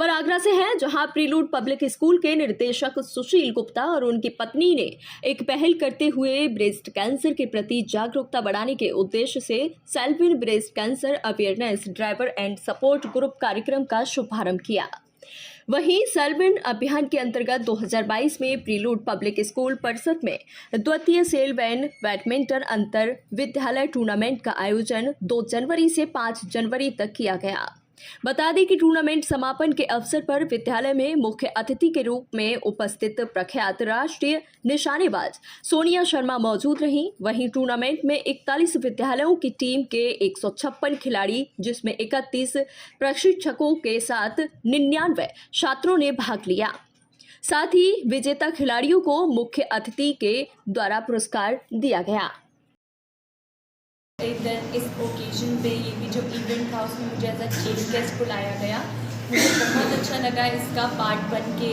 खबर आगरा से है, जहां प्रीलूड पब्लिक स्कूल के निर्देशक सुशील गुप्ता और उनकी पत्नी ने एक पहल करते हुए ब्रेस्ट कैंसर के प्रति जागरूकता बढ़ाने के उद्देश्य से Selvin breast cancer awareness driver and support group कार्यक्रम का शुभारंभ किया। वहीं सेल्विन अभियान के अंतर्गत 2022 में प्रीलूड पब्लिक स्कूल परिसर में द्वितीय सेल्विन बैडमिंटन अंतर विद्यालय टूर्नामेंट का आयोजन 2 जनवरी से 5 जनवरी तक किया गया। बता दें कि टूर्नामेंट समापन के अवसर पर विद्यालय में मुख्य अतिथि के रूप में उपस्थित प्रख्यात राष्ट्रीय निशानेबाज सोनिया शर्मा मौजूद रहीं। वहीं टूर्नामेंट में 41 विद्यालयों की टीम के 156 खिलाड़ी, जिसमें 31 प्रशिक्षकों के साथ 99 छात्रों ने भाग लिया। साथ ही विजेता खिलाड़ियों को मुख्य अतिथि के द्वारा पुरस्कार दिया गया। इस ओकेजन पे ये भी जो इवेंट था उसमें मुझे एज अ चीफ गेस्ट बुलाया गया। मुझे बहुत अच्छा लगा इसका पार्ट बन के।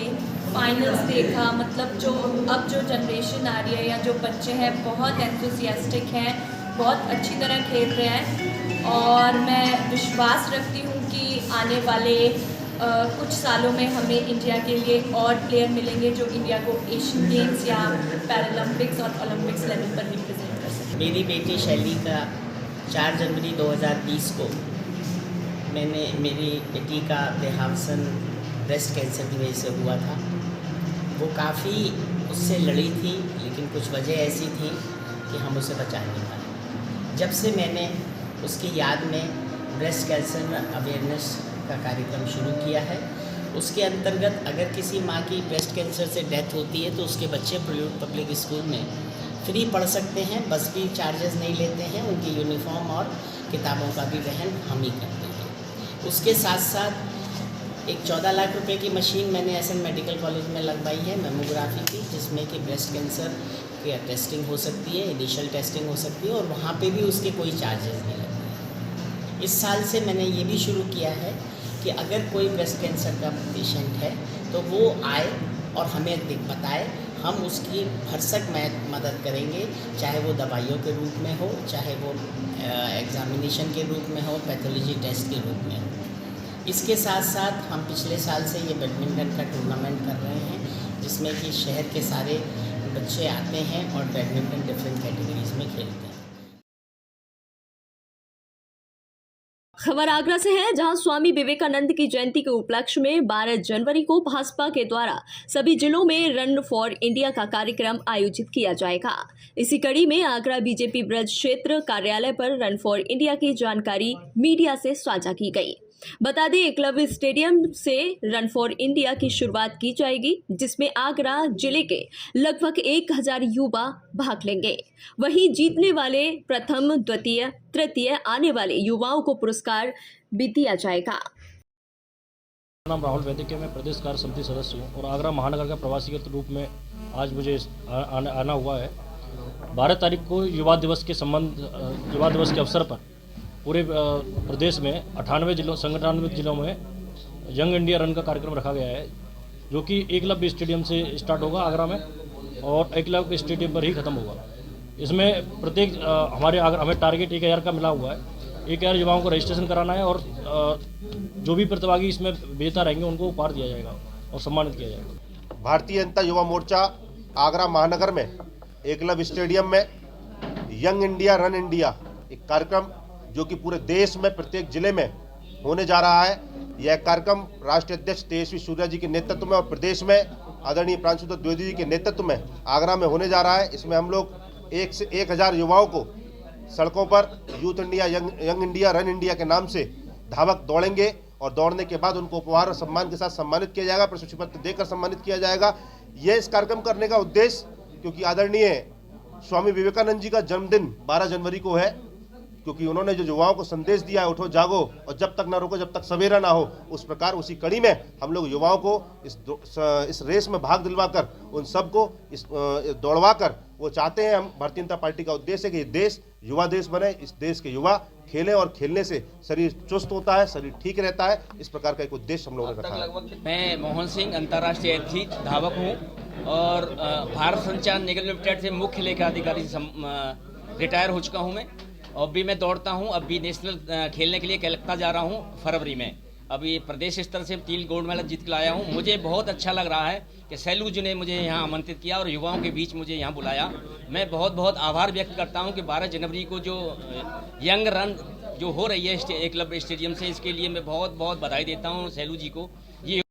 फाइनल्स देखा, मतलब जो जनरेशन आ रही है या जो बच्चे हैं बहुत एंथुसियास्टिक हैं, बहुत अच्छी तरह खेल रहे हैं और मैं विश्वास रखती हूँ कि आने वाले कुछ सालों में हमें इंडिया के लिए और प्लेयर मिलेंगे जो इंडिया को एशियन गेम्स या पैरालंपिक्स और ओलंपिक्स लेवल पर रिप्रेजेंट कर सकें। मेरी बेटी शैली का 4 जनवरी 2020 को मेरी बेटी का देहावसन ब्रेस्ट कैंसर की वजह से हुआ था। वो काफ़ी उससे लड़ी थी, लेकिन कुछ वजह ऐसी थी कि हम उसे बचा नहीं पाए। जब से मैंने उसकी याद में ब्रेस्ट कैंसर अवेयरनेस का कार्यक्रम शुरू किया है, उसके अंतर्गत अगर किसी माँ की ब्रेस्ट कैंसर से डेथ होती है तो उसके बच्चे प्रीलूड पब्लिक स्कूल में फ्री पढ़ सकते हैं। बस भी चार्जेस नहीं लेते हैं, उनकी यूनिफॉर्म और किताबों का भी वहन हम ही करते हैं। उसके साथ साथ एक 14 लाख रुपए की मशीन मैंने एसएन मेडिकल कॉलेज में लगवाई है मेमोग्राफी की, जिसमें कि ब्रेस्ट कैंसर की टेस्टिंग हो सकती है, इनिशियल टेस्टिंग हो सकती है और वहाँ पे भी उसके कोई चार्जेस नहीं लगते हैं। इस साल से मैंने ये भी शुरू किया है कि अगर कोई ब्रेस्ट कैंसर का पेशेंट है तो वो आए और हमें बताए, हम उसकी भरसक मदद करेंगे, चाहे वो दवाइयों के रूप में हो, चाहे वो एग्जामिनेशन के रूप में हो, पैथोलॉजी टेस्ट के रूप में हो। इसके साथ साथ हम पिछले साल से ये बैडमिंटन का टूर्नामेंट कर रहे हैं, जिसमें कि शहर के सारे बच्चे आते हैं और बैडमिंटन डिफरेंट कैटेगरीज में खेलते हैं। खबर आगरा से है, जहां स्वामी विवेकानंद की जयंती के उपलक्ष्य में 12 जनवरी को भाजपा के द्वारा सभी जिलों में रन फॉर इंडिया का कार्यक्रम आयोजित किया जाएगा। इसी कड़ी में आगरा बीजेपी ब्रज क्षेत्र कार्यालय पर रन फॉर इंडिया की जानकारी मीडिया से साझा की गई। बता दें, एकलव्य स्टेडियम से रन फॉर इंडिया की शुरुआत की जाएगी, जिसमें आगरा जिले के लगभग 1000 युवा भाग लेंगे। वहीं जीतने वाले प्रथम, द्वितीय, तृतीय आने वाले युवाओं को पुरस्कार भी दिया जाएगा। मेरा नाम राहुल वैदिक है, मैं प्रदेश कार्य समिति सदस्य हूँ और आगरा महानगर का प्रवासी के रूप में आज मुझे आना हुआ है। 12 तारीख को युवा दिवस के अवसर पर पूरे प्रदेश में 98 जिलों में यंग इंडिया रन का कार्यक्रम रखा गया है, जो कि एकलव्य स्टेडियम से स्टार्ट होगा आगरा में और एकलव्य स्टेडियम पर ही ख़त्म होगा। इसमें प्रत्येक हमें टारगेट 1000 का मिला हुआ है। 1000 युवाओं को रजिस्ट्रेशन कराना है और जो भी प्रतिभागी इसमें विजेता रहेंगे उनको उपहार दिया जाएगा और सम्मानित किया जाएगा। भारतीय जनता युवा मोर्चा आगरा महानगर में एकलव्य स्टेडियम में यंग इंडिया रन इंडिया एक कार्यक्रम जो कि पूरे देश में प्रत्येक जिले में होने जा रहा है। यह कार्यक्रम राष्ट्रीय अध्यक्ष तेजस्वी सूर्या जी के नेतृत्व में और प्रदेश में आदरणीय प्रांशुधर द्विवेदी जी के नेतृत्व में आगरा में होने जा रहा है। इसमें हम लोग 1 से 1000 युवाओं को सड़कों पर youth India young India run India के नाम से धावक दौड़ेंगे और दौड़ने के बाद उनको उपहार और सम्मान के साथ सम्मानित किया जाएगा, प्रशस्ति पत्र देकर सम्मानित किया जाएगा। यह इस कार्यक्रम करने का उद्देश्य क्योंकि आदरणीय स्वामी विवेकानंद जी का जन्मदिन 12 जनवरी को है, क्योंकि उन्होंने जो युवाओं को संदेश दिया है, उठो जागो और जब तक न रुको जब तक सवेरा ना हो, उस प्रकार उसी कड़ी में हम लोग युवाओं को इस रेस में भाग दिलवाकर उन सबको दौड़वाकर वो चाहते हैं। हम भारतीय जनता पार्टी का उद्देश्य है कि ये देश युवा देश बने, इस देश के युवा खेलें और खेलने से शरीर चुस्त होता है, शरीर ठीक रहता है। इस प्रकार का एक उद्देश्य हम लोगों ने रखा है। मैं मोहन सिंह अंतर्राष्ट्रीय एथलीट धावक हूँ और भारत संचार निगम लिमिटेड से मुख्य लेखा अधिकारी रिटायर हो चुका हूँ मैं। और भी मैं दौड़ता हूँ, अब भी नेशनल खेलने के लिए कलकत्ता जा रहा हूँ फरवरी में। अभी प्रदेश स्तर से 3 गोल्ड मेडल जीत के लाया हूँ। मुझे बहुत अच्छा लग रहा है कि सैलू जी ने मुझे यहाँ आमंत्रित किया और युवाओं के बीच मुझे यहाँ बुलाया। मैं बहुत बहुत आभार व्यक्त करता हूँ कि 12 जनवरी को जो यंग रन जो हो रही है एकलव्य स्टेडियम से, इसके लिए मैं बहुत बहुत बधाई देता हूँ सैलू जी को। ये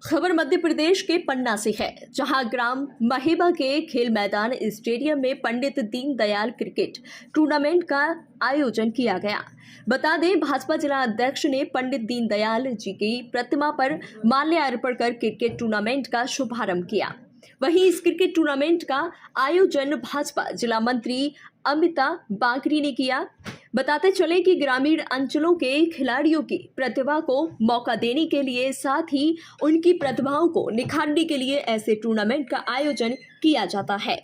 खबर मध्य प्रदेश के पन्ना से है, जहां ग्राम महेबा के खेल मैदान स्टेडियम में पंडित दीनदयाल क्रिकेट टूर्नामेंट का आयोजन किया गया। बता दें, भाजपा जिला अध्यक्ष ने पंडित दीनदयाल जी की प्रतिमा पर माल्यार्पण कर क्रिकेट टूर्नामेंट का शुभारंभ किया। वहीं इस क्रिकेट टूर्नामेंट का आयोजन भाजपा जिला मंत्री अमिता बागरी ने किया। बताते चले कि ग्रामीण अंचलों के खिलाड़ियों की प्रतिभा को मौका देने के लिए, साथ ही उनकी प्रतिभाओं को निखारने के लिए ऐसे टूर्नामेंट का आयोजन किया जाता है।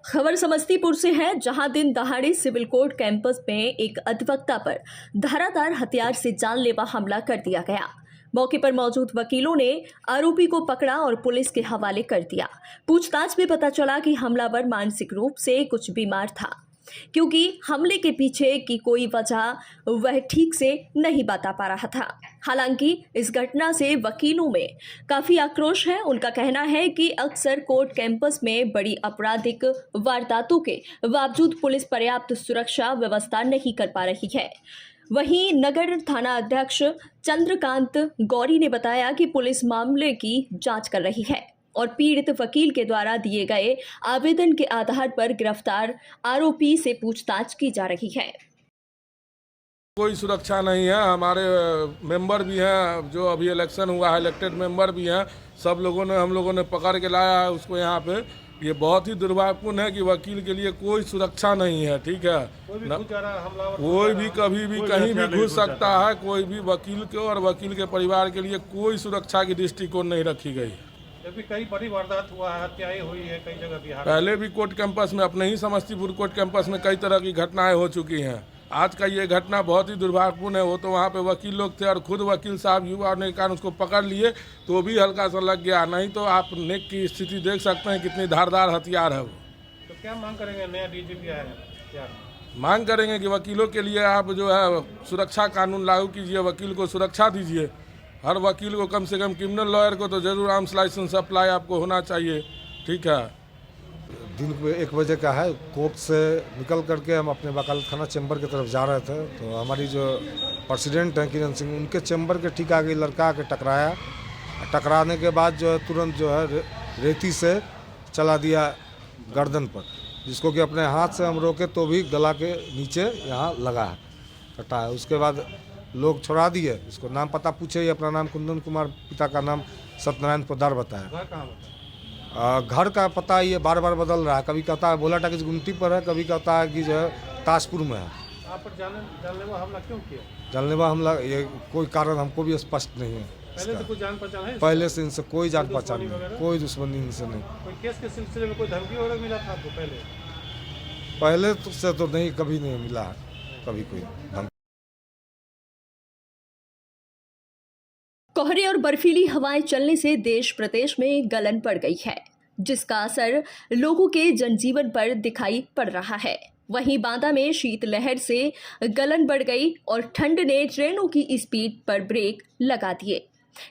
खबर समस्तीपुर से है, जहां दिन दहाड़े सिविल कोर्ट कैंपस में एक अधिवक्ता पर धारादार हथियार से जानलेवा हमला कर दिया गया। मौके पर मौजूद वकीलों ने आरोपी को पकड़ा और पुलिस के हवाले कर दिया। पूछताछ में पता चला कि हमलावर मानसिक रूप से कुछ बीमार था, क्योंकि हमले के पीछे की कोई वजह वह ठीक से नहीं बता पा रहा था। हालांकि इस घटना से वकीलों में काफी आक्रोश है। उनका कहना है कि अक्सर कोर्ट कैंपस में बड़ी आपराधिक वारदातों के बावजूद पुलिस पर्याप्त सुरक्षा व्यवस्था नहीं कर पा रही है। वहीं नगर थाना अध्यक्ष चंद्रकांत गौरी ने बताया कि पुलिस मामले की जांच कर रही है और पीड़ित वकील के द्वारा दिए गए आवेदन के आधार पर गिरफ्तार आरोपी से पूछताछ की जा रही है। कोई सुरक्षा नहीं है। हमारे मेंबर भी हैं, जो अभी इलेक्शन हुआ है, इलेक्टेड मेंबर भी हैं, सब लोगों ने हम लोगों ने पकड़ के लाया है उसको यहाँ पे। ये बहुत ही दुर्भाग्यपूर्ण है कि वकील के लिए कोई सुरक्षा नहीं है। ठीक है, कोई भी कभी भी कहीं भी घुस सकता है। कोई भी वकील के और वकील के परिवार के लिए कोई सुरक्षा की दृष्टिकोण नहीं रखी गई। जबकि कई बड़ी वारदात हुआ है, हत्याएं हुई है कई जगह बिहार। पहले भी कोर्ट कैंपस में, अपने ही समस्तीपुर कोर्ट कैंपस में कई तरह की घटनाएं हो चुकी हैं। आज का ये घटना बहुत ही दुर्भाग्यपूर्ण है। वो तो वहाँ पे वकील लोग थे और खुद वकील साहब युवा ने कारण उसको पकड़ लिए तो भी हल्का सा लग गया, नहीं तो आप नेक की स्थिति देख सकते हैं कितनी धारदार हथियार है वो। तो क्या मांग करेंगे? नया डीजीपी आया है, क्या मांग करेंगे कि वकीलों के लिए आप जो है सुरक्षा कानून लागू कीजिए, वकील को सुरक्षा दीजिए। हर वकील को कम से कम क्रिमिनल लॉयर को तो जरूर आर्म्स लाइसेंस अप्लाई आपको होना चाहिए। ठीक है, दिन को 1 बजे का है। कोर्ट से निकल करके हम अपने वकालत खाना चैम्बर की तरफ जा रहे थे तो हमारी जो प्रेसिडेंट हैं किरण सिंह, उनके चैम्बर के ठीक आगे लड़का आके टकराया। टकराने के बाद जो है तुरंत जो है रेती से चला दिया गर्दन पर, जिसको कि अपने हाथ से हम रोके तो भी गला के नीचे यहाँ लगा है, कटा है। उसके बाद लोग छोड़ा दिए। इसको नाम पता पूछे, अपना नाम कुंदन कुमार, पिता का नाम सत्यनारायण पोद्दार बताया। घर कहाँ बताया? घर का पता ये बार बार बदल रहा है। कभी कहता है भोला टाकिस गुमटी पर है, कभी कहता है कि जो है ताजपुर में है। आप पर जानलेवा हमला क्यों किया? जानलेवा हमला ये कोई कारण हमको भी स्पष्ट नहीं है। पहले से कुछ जान पहचान है? पहले से इनसे कोई जान पहचान नहीं, कोई दुश्मनी इनसे नहीं। कोई केस के सिलसिले में कोई धमकी वगैरह मिला था आपको पहले से तो नहीं, कभी नहीं मिला है कभी कोई धमकी। कोहरे और बर्फीली हवाएं चलने से देश प्रदेश में गलन पड़ गई है, जिसका असर लोगों के जनजीवन पर दिखाई पड़ रहा है। वहीं बांदा में शीतलहर से गलन बढ़ गई और ठंड ने ट्रेनों की स्पीड पर ब्रेक लगा दिए।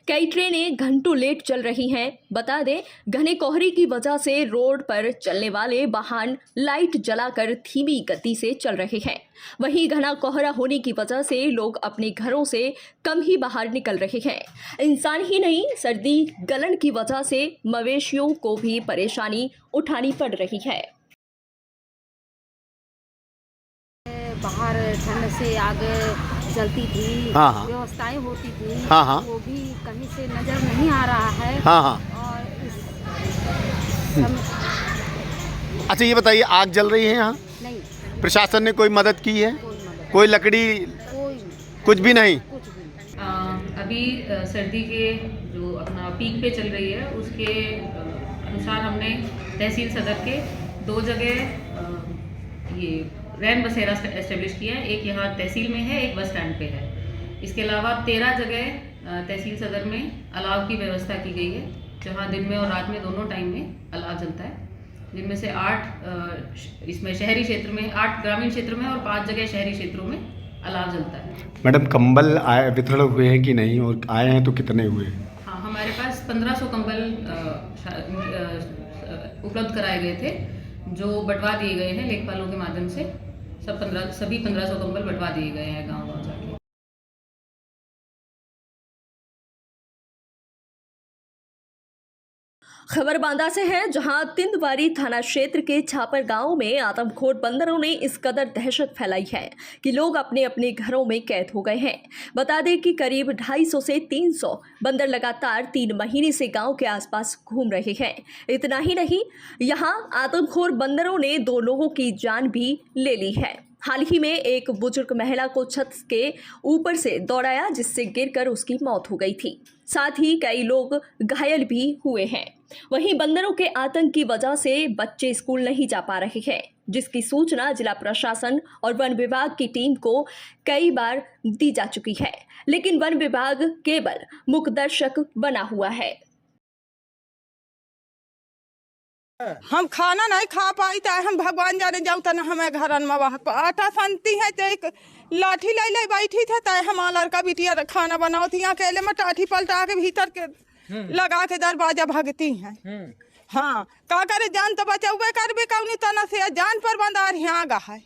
कई ट्रेनें घंटों लेट चल रही हैं। बता दें, घने कोहरे की वजह से रोड पर चलने वाले वाहन लाइट जलाकर धीमी गति से चल रहे हैं। वहीं घना कोहरा होने की वजह से लोग अपने घरों से कम ही बाहर निकल रहे हैं। इंसान ही नहीं, सर्दी गलन की वजह से मवेशियों को भी परेशानी उठानी पड़ रही है। बाहर ठंड से आग जलती थी, हाँ। व्यवस्थाएं होती थी, हाँ। वो भी कहीं से नजर नहीं आ रहा है। हाँ। और इस अच्छा ये बताइए, आग जल रही है यहाँ? नहीं, प्रशासन ने कोई मदद की है? कोई मदद, कोई लकड़ी, कुछ भी नहीं? कुछ भी नहीं। अभी सर्दी के जो अपना पीक पे चल रही है उसके अनुसार हमने तहसील सदर के 2 जगह ये रैन बसेरा एस्टेब्लिश किया है। एक यहाँ तहसील में है, एक बस स्टैंड पे है। इसके अलावा 13 जगह तहसील सदर में अलाव की व्यवस्था की गई है, जहाँ दिन में और रात में दोनों टाइम में अलाव जलता है। जिनमें से 8 इसमें शहरी क्षेत्र में, 8 ग्रामीण क्षेत्र में और 5 जगह शहरी क्षेत्रों में अलाव जलता है। मैडम कंबल वितरण हुए हैं कि नहीं, और आए हैं तो कितने हुए? हाँ, हमारे पास 1500 कंबल उपलब्ध कराए गए थे, जो बंटवा दिए गए हैं लेखपालों के माध्यम से। सभी 1500 कंबल बंटवा दिए गए हैं गाँव-गाँव जाके। खबर बांदा से है, जहां तिंदवारी थाना क्षेत्र के छापर गांव में आदमखोर बंदरों ने इस कदर दहशत फैलाई है कि लोग अपने अपने घरों में कैद हो गए हैं। बता दें कि करीब 250 से 300 बंदर लगातार 3 महीने से गांव के आसपास घूम रहे हैं। इतना ही नहीं, यहां आदमखोर बंदरों ने 2 लोगों की जान भी ले ली है। हाल ही में एक बुजुर्ग महिला को छत के ऊपर से दौड़ाया, जिससे गिरकर उसकी मौत हो गई थी। साथ ही कई लोग घायल भी हुए हैं। वहीं बंदरों के आतंक की वजह से बच्चे स्कूल नहीं जा पा रहे हैं, जिसकी सूचना जिला प्रशासन और वन विभाग की टीम को कई बार दी जा चुकी है, लेकिन वन विभाग केवल मुखदर्शक बना हुआ है। हम खाना नहीं खा पाई, तो हम भगवान जाने जाऊ तना हमें घर में आटा सानती है, तो एक लाठी ले ले बैठी थे, तो हमारा लड़का बिटिया खाना बनाओ थी, अकेले में टाठी पलटा के भीतर के लगा के दरवाजा भागती हैं। हाँ, का करे, जान तो बचावे करबे कौनी तना से, जान पर बंदार यहाँ गा है।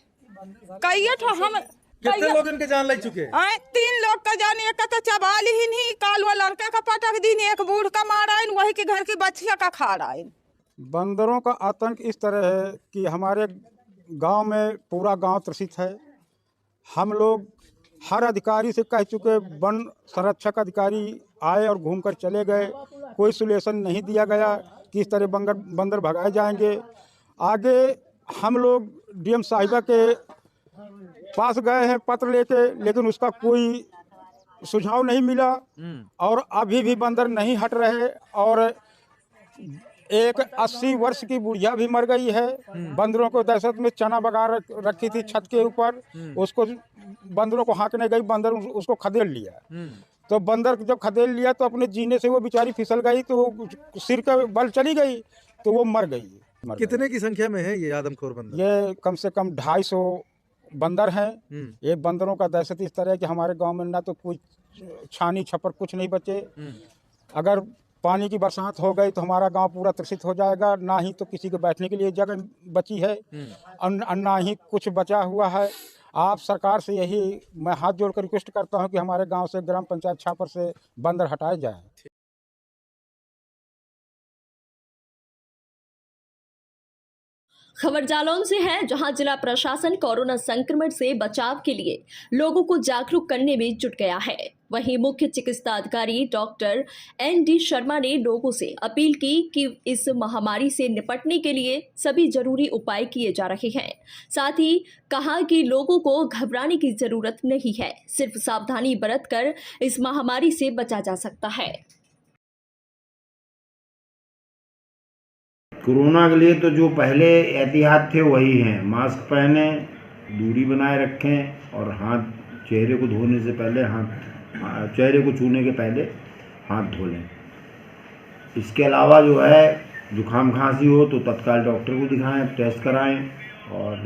कई ठो हम कितने लोग इनके जान ले चुके? 3 लोग का जान, एक का तो चबाल ही नहीं, काल वो लड़का का पटक दी, एक बूढ़ का मारा, वही के घर की बच्चिया का खाड़ा। बंदरों का आतंक इस तरह है कि हमारे गांव में पूरा गांव त्रसित है। हम लोग हर अधिकारी से कह चुके, वन संरक्षक अधिकारी आए और घूमकर चले गए, कोई सोल्यूशन नहीं दिया गया कि इस तरह बंदर भगाए जाएंगे। आगे हम लोग डीएम साहिबा के पास गए हैं पत्र लेके, लेकिन उसका कोई सुझाव नहीं मिला और अभी भी बंदर नहीं हट रहे। और एक 80 वर्ष की बुढ़िया भी मर गई है। बंदरों को दहशत में चना बगा रखी थी छत के ऊपर, उसको बंदरों को हाँकने गई, बंदर उसको खदेड़ लिया। तो बंदर जब खदेड़ लिया तो अपने जीने से वो बेचारी फिसल गई, तो वो सिर का बल चली गई, तो वो मर गई। कितने की संख्या में है ये आदमखोर बंदर? ये कम से कम 250 बंदर हैं। ये बंदरों का दहशत इस तरह है कि हमारे गांव में ना तो कोई छानी छपर कुछ नहीं बचे। अगर पानी की बरसात हो गई तो हमारा गांव पूरा त्रसित हो जाएगा, ना ही तो किसी के बैठने के लिए जगह बची है, ना ही कुछ बचा हुआ है। आप सरकार से यही मैं हाथ जोड़कर रिक्वेस्ट करता हूं कि हमारे गांव से ग्राम पंचायत छापर से बंदर हटाए जाए। खबर जालौन से है, जहां जिला प्रशासन कोरोना संक्रमण से बचाव के लिए लोगों को जागरूक करने में जुट गया है। वहीं मुख्य चिकित्सा अधिकारी डॉक्टर ND शर्मा ने लोगों से अपील की कि इस महामारी से निपटने के लिए सभी जरूरी उपाय किए जा रहे हैं। साथ ही कहा कि लोगों को घबराने की जरूरत नहीं है, सिर्फ सावधानी बरतकर इस महामारी से बचा जा सकता है। कोरोना के लिए तो जो पहले एहतियात थे वही हैं। मास्क पहने, दूरी बनाए रखें और हाथ चेहरे को धोने से पहले चेहरे को छूने के पहले हाथ धो लें। इसके अलावा जो है जुकाम खांसी हो तो तत्काल डॉक्टर को दिखाएं, टेस्ट कराएं और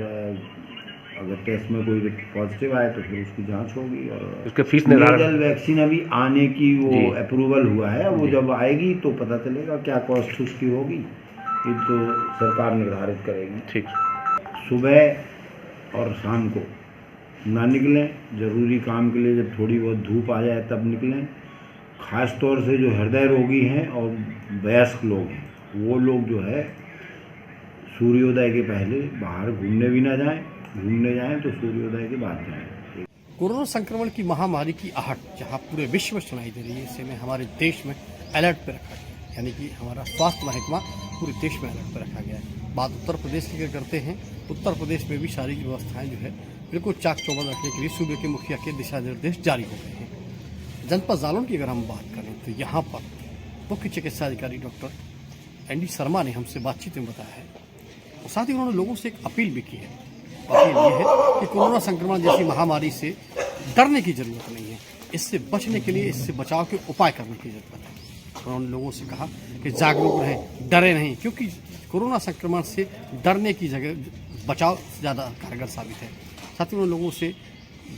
अगर टेस्ट में कोई पॉजिटिव आए तो फिर उसकी जांच होगी। और उसके फीस निर्धारण वैक्सीन अभी आने की वो अप्रूवल हुआ है, वो जब आएगी तो पता चलेगा क्या कॉस्ट उसकी होगी, ये तो सरकार निर्धारित करेगी। ठीक, सुबह और शाम को ना निकलें, ज़रूरी काम के लिए जब थोड़ी बहुत धूप आ जाए तब निकलें। ख़ास तौर से जो हृदय रोगी हैं और वयस्क लोग हैं वो लोग जो है सूर्योदय के पहले बाहर घूमने भी ना जाएं, घूमने जाएं तो सूर्योदय के बाद जाएं। कोरोना संक्रमण की महामारी की आहट जहां पूरे विश्व में सुनाई दे रही है, ऐसे में हमारे देश में अलर्ट पर रखा गया, यानी कि हमारा स्वास्थ्य महकमा पूरे देश में अलर्ट पर रखा गया है। बात उत्तर प्रदेश की करते हैं, उत्तर प्रदेश में भी सारी व्यवस्थाएं जो है बिल्कुल चाक चौबंद रखने के लिए सूबे के मुखिया के दिशा निर्देश जारी हो गए हैं। जनपद जालौन की अगर हम बात करें तो यहाँ पर मुख्य चिकित्सा अधिकारी डॉक्टर ND शर्मा ने हमसे बातचीत में बताया है और साथ ही उन्होंने लोगों से एक अपील भी की है। अपील ये है कि कोरोना संक्रमण जैसी महामारी से डरने की जरूरत नहीं है, इससे बचने के लिए, इससे बचाव के उपाय करने की जरूरत है। उन्होंने लोगों से कहा कि जागरूक रहें, डरे नहीं, क्योंकि कोरोना संक्रमण से डरने की जगह बचाव ज़्यादा कारगर साबित है। साथ ही उन्होंने लोगों से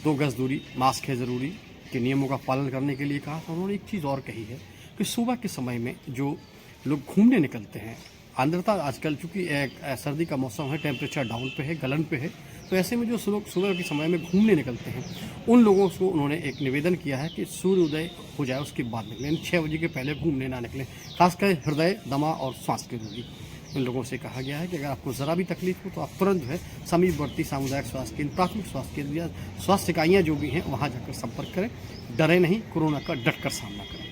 2 गज दूरी, मास्क है ज़रूरी के नियमों का पालन करने के लिए कहा। तो उन्होंने एक चीज़ और कही है कि सुबह के समय में जो लोग घूमने निकलते हैं, आर्द्रता आजकल चूँकि सर्दी का मौसम है, टेम्परेचर डाउन पे है, गलन पे है, तो ऐसे में जो लोग सुबह के समय में घूमने निकलते हैं उन लोगों को उन्होंने एक निवेदन किया है कि सूर्योदय हो जाए उसके बाद निकलें, 6 बजे के पहले घूमने ना निकलें, खासकर हृदय, दमा और श्वास के रोगी। इन लोगों से कहा गया है कि अगर आपको ज़रा भी तकलीफ हो तो आप तुरंत जो है समीपवर्ती सामुदायिक स्वास्थ्य केंद्र, प्राथमिक स्वास्थ्य केंद्र या स्वास्थ्य इकाइयाँ जो भी हैं वहाँ जाकर संपर्क करें। डरे नहीं, कोरोना का डटकर सामना करें।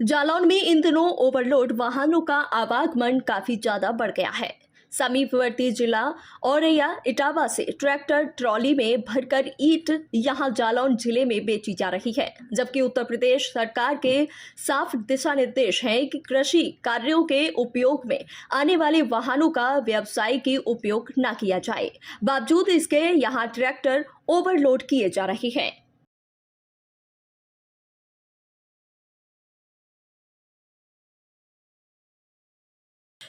जालौन में इन दिनों ओवरलोड वाहनों का आवागमन काफी ज्यादा बढ़ गया है। समीपवर्ती जिला औरैया इटावा से ट्रैक्टर ट्रॉली में भरकर ईंट यहां जालौन जिले में बेची जा रही है, जबकि उत्तर प्रदेश सरकार के साफ दिशा निर्देश हैं कि कृषि कार्यों के उपयोग में आने वाले वाहनों का व्यावसायिक उपयोग न किया जाए। बावजूद इसके यहां ट्रैक्टर ओवरलोड किए जा रहे हैं।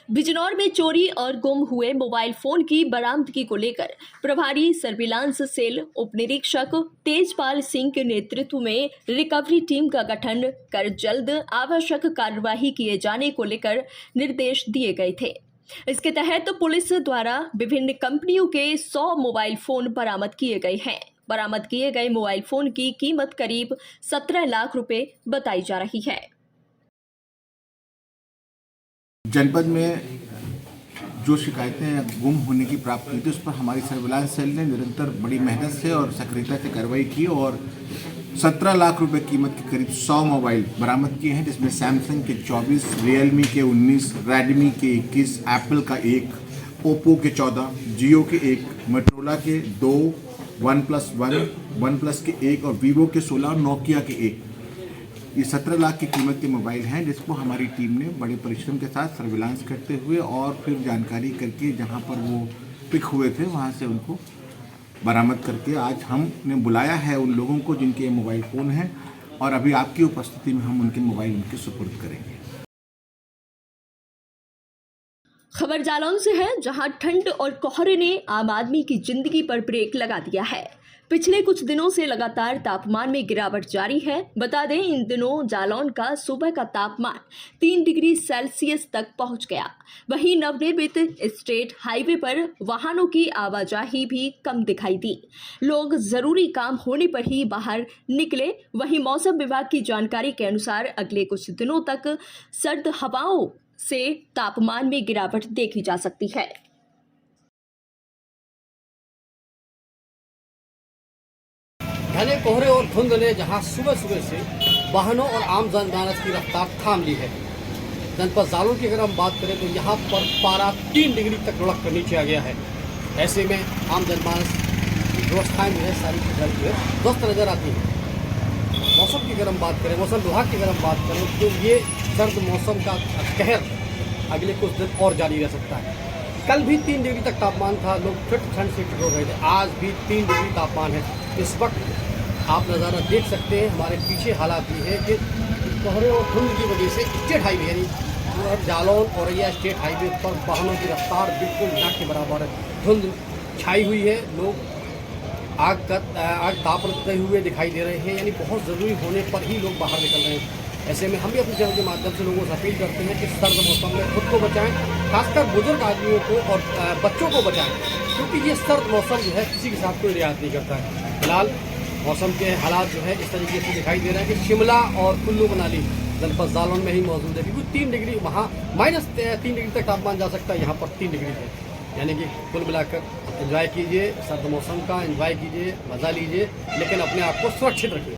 बिजनौर में चोरी और गुम हुए मोबाइल फोन की बरामदगी को लेकर प्रभारी सर्विलांस सेल उप निरीक्षक तेजपाल सिंह के नेतृत्व में रिकवरी टीम का गठन कर जल्द आवश्यक कार्यवाही किए जाने को लेकर निर्देश दिए गए थे। इसके तहत पुलिस द्वारा विभिन्न कंपनियों के 100 मोबाइल फोन बरामद किए गए हैं। बरामद किए गए मोबाइल फोन की कीमत करीब 17 लाख रुपए बताई जा रही है। जनपद में जो शिकायतें गुम होने की प्राप्त हुई थी उस पर हमारी सर्विलांस सेल ने निरंतर बड़ी मेहनत से और सक्रियता से कार्रवाई की और 17 लाख रुपए कीमत के करीब 100 मोबाइल बरामद किए हैं, जिसमें सैमसंग के 24, रियलमी के 19, रेडमी के 21, एप्पल का 1, ओप्पो के 14, जियो के 1, मोटोरोला के 2, वन प्लस के 1 और वीवो के 16 और नोकिया के 1। ये 17 लाख की कीमत के मोबाइल हैं, जिसको हमारी टीम ने बड़े परिश्रम के साथ सर्विलांस करते हुए और फिर जानकारी करके जहां पर वो पिक हुए थे वहां से उनको बरामद करके आज हमने बुलाया है उन लोगों को जिनके मोबाइल फ़ोन हैं और अभी आपकी उपस्थिति में हम उनके मोबाइल उनके सुपुर्द करेंगे। खबर जालौन से है, जहां ठंड और कोहरे ने आम आदमी की जिंदगी पर ब्रेक लगा दिया है। पिछले कुछ दिनों से लगातार तापमान में गिरावट जारी है। बता दें, इन दिनों जालौन का सुबह का तापमान 3 डिग्री सेल्सियस तक पहुंच गया। वहीं नवनिर्मित स्टेट हाईवे पर वाहनों की आवाजाही भी कम दिखाई दी। लोग जरूरी काम होने पर ही बाहर निकले। वहीं मौसम विभाग की जानकारी के अनुसार अगले कुछ दिनों तक सर्द हवाओं से तापमान में गिरावट देखी जा सकती है। घने कोहरे और धुंध ने जहां सुबह सुबह से वाहनों और आम जनमानस की रफ्तार थाम ली है। जनपद जालौन की अगर हम बात करें तो यहाँ पर पारा 3 डिग्री तक लुढ़क कर नीचे आ गया है। ऐसे में आम जनमानस की व्यवस्थाएं जो है सारी की सारी जो है ध्वस्त नजर आती हैं। मौसम की अगर हम बात करें, मौसम विभाग की अगर हम बात करें तो ये सर्द मौसम का कहर अगले कुछ दिन और जारी रह सकता है। कल भी 3 डिग्री तक तापमान था, लोग फिर ठंड से ठिठुर रहे थे। आज भी 3 डिग्री तापमान है। इस वक्त आप नज़ारा देख सकते हैं, हमारे पीछे हालात ये है कि कोहरे और धुंध की वजह से स्टेट हाईवे यानी जालौन औरैया स्टेट हाईवे पर वाहनों की रफ्तार बिल्कुल ना के बराबर है। धुंध छाई हुई है, लोग आग तापते हुए दिखाई दे रहे हैं, यानी बहुत ज़रूरी होने पर ही लोग बाहर निकल रहे हैं। ऐसे में हम भी अपने चैनल के माध्यम से लोगों से अपील करते हैं कि सर्द मौसम में खुद को बचाएं, खासकर बुजुर्ग आदमियों को और बच्चों को बचाएं, क्योंकि ये सर्द मौसम जो है किसी के साथ कोई रियायत नहीं करता है। फिलहाल मौसम के हालात जो है इस तरीके से दिखाई दे रहे हैं कि शिमला और कुल्लू मनाली जनपद जालौन में ही मौजूद है, क्योंकि 3 डिग्री वहाँ -3 डिग्री तक तापमान जा सकता है, यहाँ पर 3 डिग्री है। यानी कि कुल मिलाकर एंजॉय कीजिए, सर्द मौसम का एंजॉय कीजिए, मज़ा लीजिए, लेकिन अपने आप को सुरक्षित रखिए।